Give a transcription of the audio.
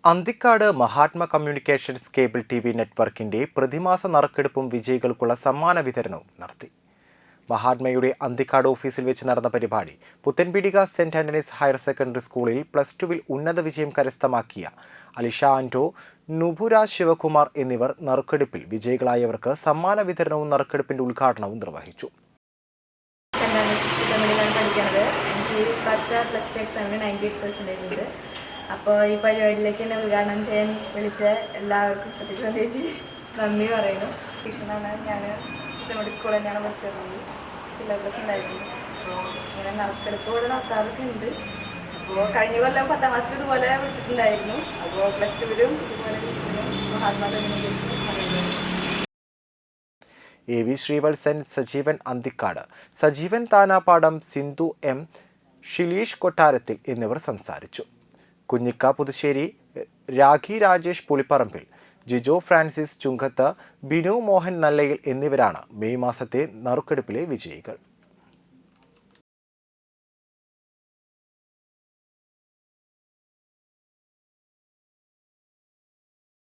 Anthikad Mahatma communications cable TV. നെറ്റ്വർക്കിന്റെ പ്രതിമാസ നറുക്കെടുപ്പും വിജയികൾക്കുള്ള സമ്മാന വിതരണവും നടത്തി. മഹാത്മയുടെ അന്തിക്കാട് ഓഫീസിൽ വെച്ച് നടന്ന പരിപാടി Puthenpeedika saint Antony's higher secondary സ്കൂളിൽ +2 ഉന്നത വിജയം കരസ്ഥമാക്കിയ അലിഷ ആന്റോ, നുപുര ശിവകുമാർ എന്നിവർ നറുക്കെടുപ്പിൽ വിജയികളായവർക്ക് സമ്മാന വിതരണവും നറുക്കെടുപ്പിന്റെ ഉദ്ഘാടനവും നിർവഹിച്ചു. അപ്പോൾ ഈ പരിപാടിയിലേക്ക് എന്നെ ഉദ്ഘാടനം ചെയ്യാൻ വിളിച്ച എല്ലാവർക്കും പ്രത്യേകിച്ച് നന്ദി പറയുന്നു. ടീച്ചറാണ്, ഞാൻ നമ്മുടെ സ്കൂളിൽ തന്നെയാണ് പഠിച്ചിരുന്നത്. സിലബസ് ഉണ്ടായിരുന്നു. അപ്പോൾ ഇങ്ങനെ നറുക്കെടുപ്പ് കൂടെ നടത്താറൊക്കെ ഉണ്ട്. അപ്പോൾ കഴിഞ്ഞ കൊല്ലം 10ാം ക്ലാസ്സിൽ ഇതുപോലെ വിളിച്ചിട്ടുണ്ടായിരുന്നു. അപ്പോൾ +2 ഇതുപോലെ വിളിച്ചിരുന്നു. മഹാത്മാ AV ശ്രീവത്സൻ, സജീവൻ അന്തിക്കാട്, സജീവൻ താനാപ്പാടം, സിന്ധു M, ഷിലീഷ് കൊട്ടാരത്തിൽ എന്നിവർ സംസാരിച്ചു. കുഞ്ഞിക്ക പുതുശ്ശേരി, രാഖി രാജേഷ് പുളിപ്പറമ്പിൽ, ജിജോ ഫ്രാൻസിസ് ചുങ്കത്ത്, ബിനു മോഹൻ നല്ലയിൽ എന്നിവരാണ് മെയ് മാസത്തെ നറുക്കെടുപ്പിലെ വിജയികൾ.